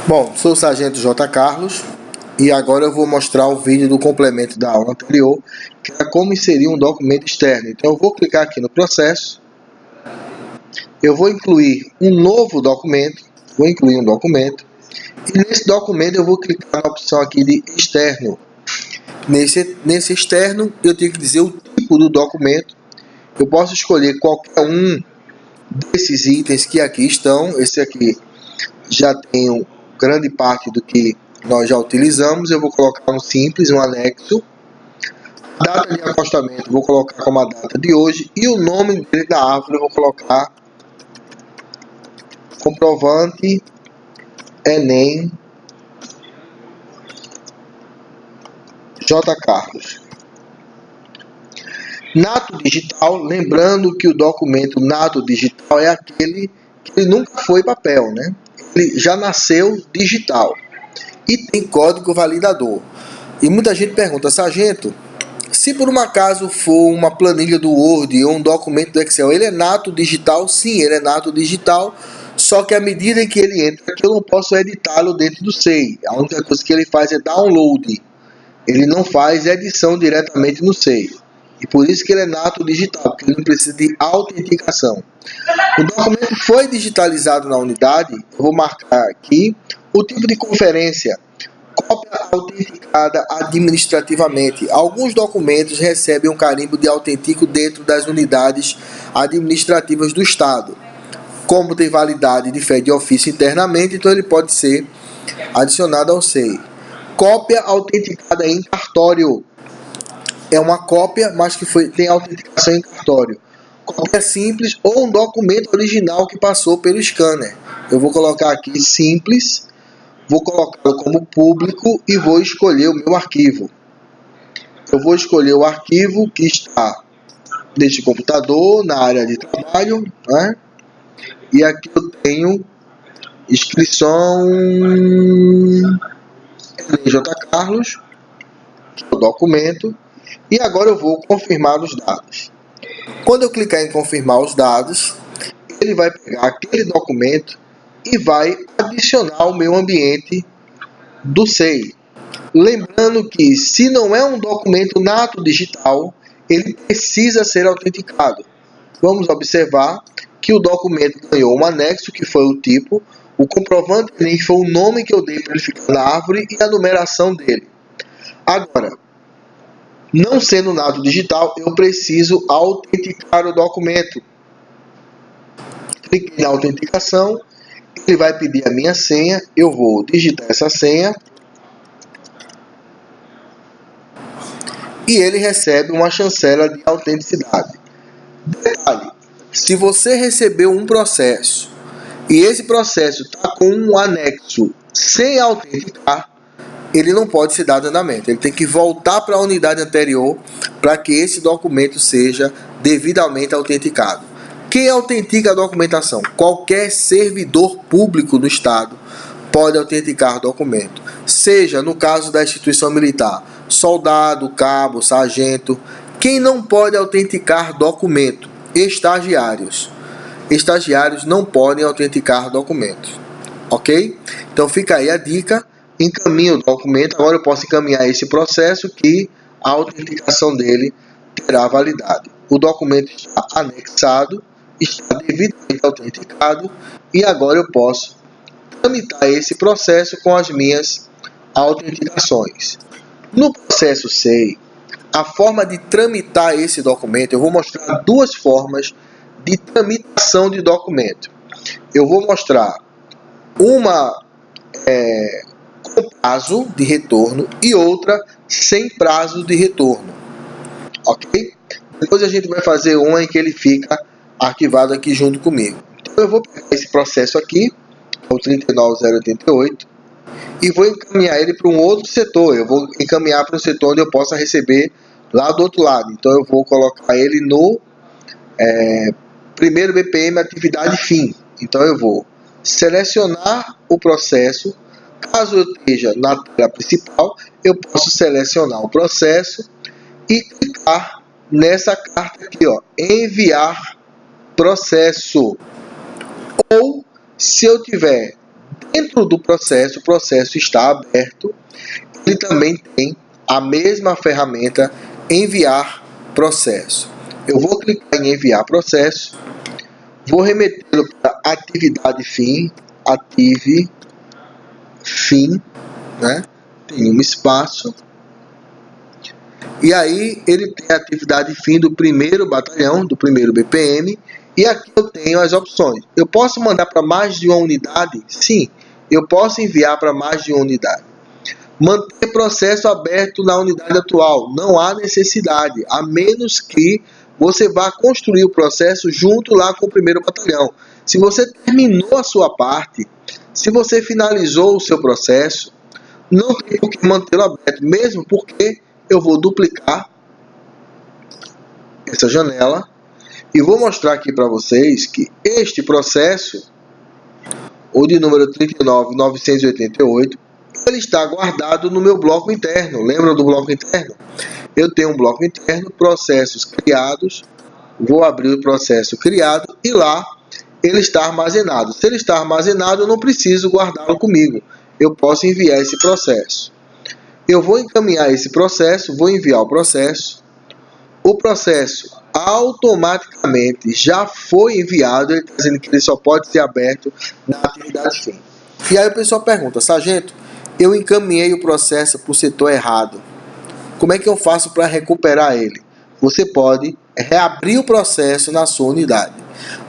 Bom, sou o Sargento J. Carlos e agora eu vou mostrar o vídeo do complemento da aula anterior, que é como inserir um documento externo. Então eu vou clicar aqui no processo, eu vou incluir um novo documento, e nesse documento eu vou clicar na opção aqui de externo. Nesse externo eu tenho que dizer o tipo do documento. Eu posso escolher qualquer um desses itens que aqui estão. Esse aqui já tem grande parte do que nós já utilizamos. Eu vou colocar um simples, um anexo. A data de acostamento vou colocar como a data de hoje, e o nome dele da árvore eu vou colocar comprovante Enem J. Carlos. Nato digital, lembrando que o documento nato digital é aquele que ele nunca foi papel, né? Ele já nasceu digital e tem código validador. E muita gente pergunta: sargento, se por um acaso for uma planilha do Word ou um documento do Excel, ele é nato digital? Sim, ele é nato digital, só que à medida que ele entra aqui eu não posso editá-lo dentro do SEI. A única coisa que ele faz é download, ele não faz edição diretamente no SEI. E por isso que ele é nato digital, porque ele não precisa de autenticação. O documento foi digitalizado na unidade. Eu vou marcar aqui o tipo de conferência: cópia autenticada administrativamente. Alguns documentos recebem um carimbo de autentico dentro das unidades administrativas do Estado. Como tem validade de fé de ofício internamente, então ele pode ser adicionado ao SEI. Cópia autenticada em cartório. É uma cópia, mas que tem autenticação em cartório. Cópia simples ou um documento original que passou pelo scanner. Eu vou colocar aqui simples, vou colocá-lo como público e vou escolher o meu arquivo. Eu vou escolher o arquivo que está neste computador, na área de trabalho, né? E aqui eu tenho inscrição J. Carlos, que é o documento. E agora eu vou confirmar os dados. Quando eu clicar em confirmar os dados, ele vai pegar aquele documento e vai adicionar ao meu ambiente do SEI. Lembrando que, se não é um documento nato digital, ele precisa ser autenticado. Vamos observar que o documento ganhou um anexo, que foi o tipo, o comprovante Enem foi o nome que eu dei para ele ficar na árvore e a numeração dele. Agora, não sendo nato digital, eu preciso autenticar o documento. Cliquei na autenticação, ele vai pedir a minha senha, eu vou digitar essa senha e ele recebe uma chancela de autenticidade. Detalhe: se você recebeu um processo e esse processo está com um anexo sem autenticar, ele não pode ser dado andamento. Ele tem que voltar para a unidade anterior para que esse documento seja devidamente autenticado. Quem autentica a documentação? Qualquer servidor público do Estado pode autenticar o documento. Seja, no caso da instituição militar, soldado, cabo, sargento. Quem não pode autenticar documento? Estagiários. Estagiários não podem autenticar documentos. Ok? Então fica aí a dica. Encaminho o documento. Agora eu posso encaminhar esse processo que a autenticação dele terá validade. O documento está anexado, está devidamente autenticado e agora eu posso tramitar esse processo com as minhas autenticações. No processo SEI, a forma de tramitar esse documento, eu vou mostrar duas formas de tramitação de documento. Eu vou mostrar uma com prazo de retorno e outra sem prazo de retorno, ok? Depois a gente vai fazer uma em que ele fica arquivado aqui junto comigo. Então eu vou pegar esse processo aqui, o 39088, e vou encaminhar ele para um outro setor. Eu vou encaminhar para um setor onde eu possa receber lá do outro lado. Então eu vou colocar ele no primeiro BPM atividade fim. Então eu vou selecionar o processo. Caso eu esteja na tela principal, eu posso selecionar o processo e clicar nessa carta aqui, ó, enviar processo. Ou, se eu tiver dentro dentro do processo, o processo está aberto, ele também tem a mesma ferramenta enviar processo. Eu vou clicar em enviar processo, vou remetê-lo para atividade fim, ative fim, né? Tem um espaço. E aí ele tem a atividade fim do primeiro batalhão, do primeiro BPM, e aqui eu tenho as opções. Eu posso mandar para mais de uma unidade? Sim, eu posso enviar para mais de uma unidade. Manter processo aberto na unidade atual. Não há necessidade, a menos que você vá construir o processo junto lá com o primeiro batalhão. Se você terminou a sua parte, se você finalizou o seu processo, não tem por que mantê-lo aberto, mesmo porque eu vou duplicar essa janela e vou mostrar aqui para vocês que este processo, o de número 39.988, ele está guardado no meu bloco interno. Lembram do bloco interno? Eu tenho um bloco interno, processos criados, vou abrir o processo criado e lá ele está armazenado. Se ele está armazenado, eu não preciso guardá-lo comigo. Eu posso enviar esse processo. Eu vou encaminhar esse processo, vou enviar o processo automaticamente já foi enviado, ele está dizendo que ele só pode ser aberto na atividade fim. E aí o pessoal pergunta, sargento, eu encaminhei o processo para o setor errado, como é que eu faço para recuperar ele? Você pode reabrir o processo na sua unidade,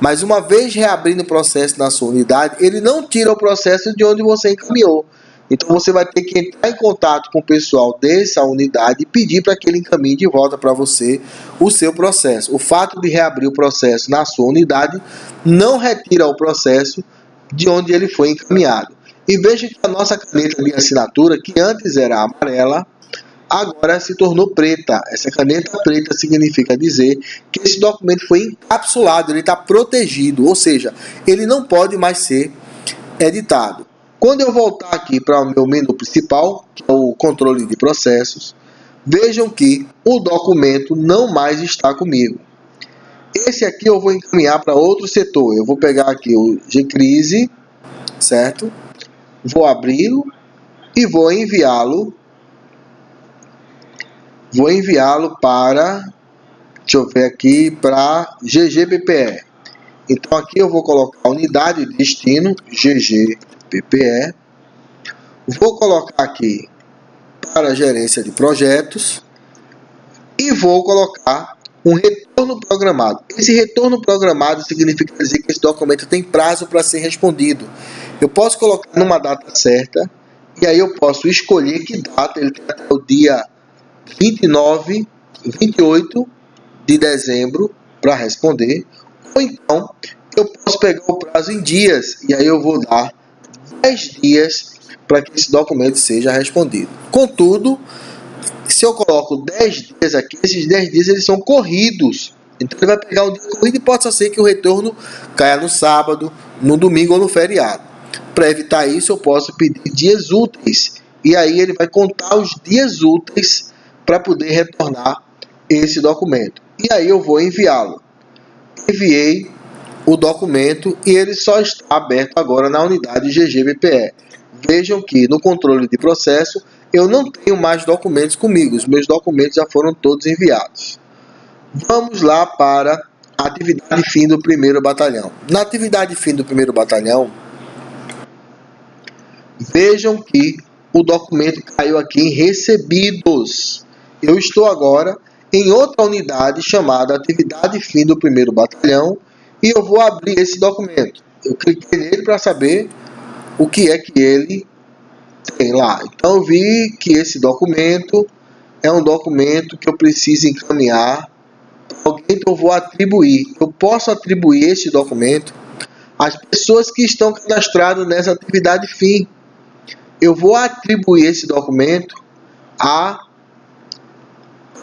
mas uma vez reabrindo o processo na sua unidade, ele não tira o processo de onde você encaminhou. Então você vai ter que entrar em contato com o pessoal dessa unidade e pedir para que ele encaminhe de volta para você o seu processo. O fato de reabrir o processo na sua unidade não retira o processo de onde ele foi encaminhado. E veja que a nossa caneta de assinatura, que antes era amarela, agora se tornou preta. Essa caneta preta significa dizer que esse documento foi encapsulado, ele está protegido, ou seja, ele não pode mais ser editado. Quando eu voltar aqui para o meu menu principal, que é o controle de processos, vejam que o documento não mais está comigo. Esse aqui eu vou encaminhar para outro setor. Eu vou pegar aqui o GCRISE, certo? Vou abri-lo e vou enviá-lo. Vou enviá-lo para, deixa eu ver aqui, para GGBPE. Então aqui eu vou colocar a unidade de destino, GGBPE. Vou colocar aqui para a gerência de projetos e vou colocar um retorno programado. Esse retorno programado significa dizer que esse documento tem prazo para ser respondido. Eu posso colocar numa data certa e aí eu posso escolher que data, ele tem até o dia 28 de dezembro para responder, ou então eu posso pegar o prazo em dias e aí eu vou dar 10 dias para que esse documento seja respondido. Contudo, se eu coloco 10 dias aqui, esses 10 dias eles são corridos. Então ele vai pegar o dia corrido e pode ser que o retorno caia no sábado, no domingo ou no feriado. Para evitar isso, eu posso pedir dias úteis. E aí ele vai contar os dias úteis para poder retornar esse documento. E aí eu vou enviá-lo. Enviei o documento e ele só está aberto agora na unidade GGBPE. Vejam que no controle de processo eu não tenho mais documentos comigo. Os meus documentos já foram todos enviados. Vamos lá para a atividade fim do primeiro batalhão. Na atividade fim do primeiro batalhão, vejam que o documento caiu aqui em recebidos. Eu estou agora em outra unidade chamada atividade fim do primeiro batalhão e eu vou abrir esse documento. Eu cliquei nele para saber o que é que ele tem lá. Então eu vi que esse documento é um documento que eu preciso encaminhar para alguém que eu vou atribuir. Eu posso atribuir esse documento às pessoas que estão cadastradas nessa atividade fim. Eu vou atribuir esse documento a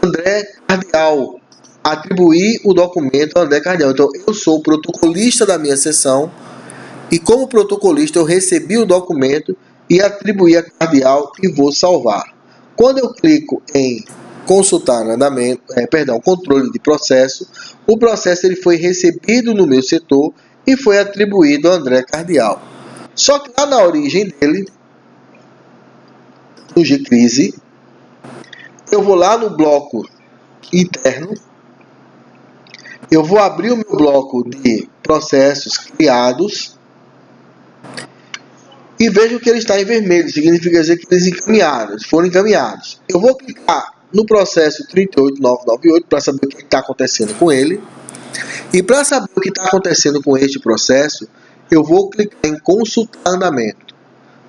André Cardial. Atribuir o documento a André Cardial. Então eu sou o protocolista da minha sessão e como protocolista eu recebi o documento e atribuí a Cardial e vou salvar. Quando eu clico em consultar andamento, controle de processo, o processo ele foi recebido no meu setor e foi atribuído a André Cardial. Só que lá na origem dele, no gcrise, eu vou lá no bloco interno, eu vou abrir o meu bloco de processos criados e vejo que ele está em vermelho, significa dizer que eles foram encaminhados. Eu vou clicar no processo 38998 para saber o que está acontecendo com ele. E para saber o que está acontecendo com este processo, eu vou clicar em consultar andamento.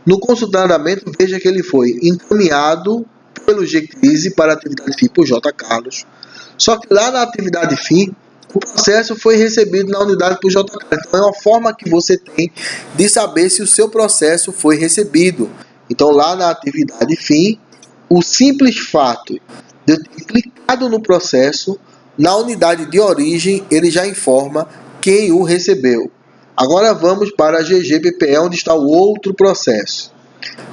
No consultar andamento, veja que ele foi encaminhado pelo gcrise para a atividade FIM por J. Carlos. Só que lá na atividade FIM, o processo foi recebido na unidade por J. Carlos. Então é uma forma que você tem de saber se o seu processo foi recebido. Então lá na atividade FIM, o simples fato de eu ter clicado no processo, na unidade de origem, ele já informa quem o recebeu. Agora vamos para a GGBPE, onde está o outro processo.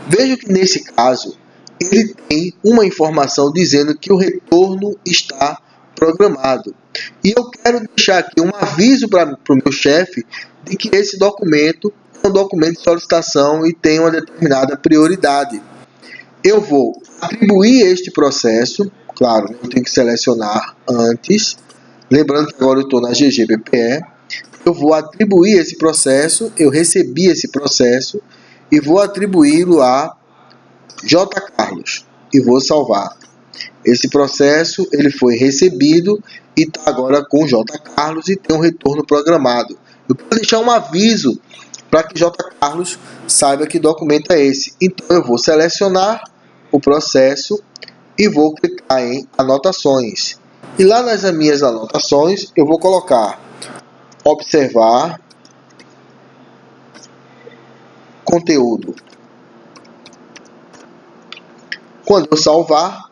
Veja que nesse caso, ele tem uma informação dizendo que o retorno está programado. E eu quero deixar aqui um aviso para o meu chefe de que esse documento é um documento de solicitação e tem uma determinada prioridade. Eu vou atribuir este processo, claro, eu tenho que selecionar antes, lembrando que agora eu estou na GGBPE, eu vou atribuir esse processo, eu recebi esse processo e vou atribuí-lo a J. Carlos e vou salvar. Esse processo ele foi recebido e está agora com J. Carlos e tem um retorno programado. Eu quero deixar um aviso para que J. Carlos saiba que documento é esse. Então eu vou selecionar o processo e vou clicar em anotações. E lá nas minhas anotações eu vou colocar observar conteúdo. Quando eu salvar,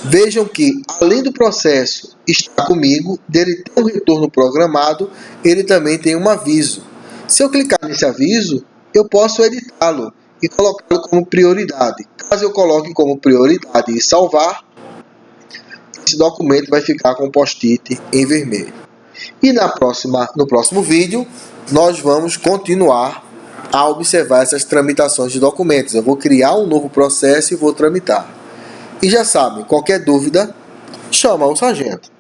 vejam que além do processo estar comigo, dele ter um retorno programado, ele também tem um aviso. Se eu clicar nesse aviso, eu posso editá-lo e colocá-lo como prioridade. Caso eu coloque como prioridade e salvar, esse documento vai ficar com o post-it em vermelho. E no próximo vídeo, nós vamos continuar a observar essas tramitações de documentos. Eu vou criar um novo processo e vou tramitar. E já sabem, qualquer dúvida, chama o sargento.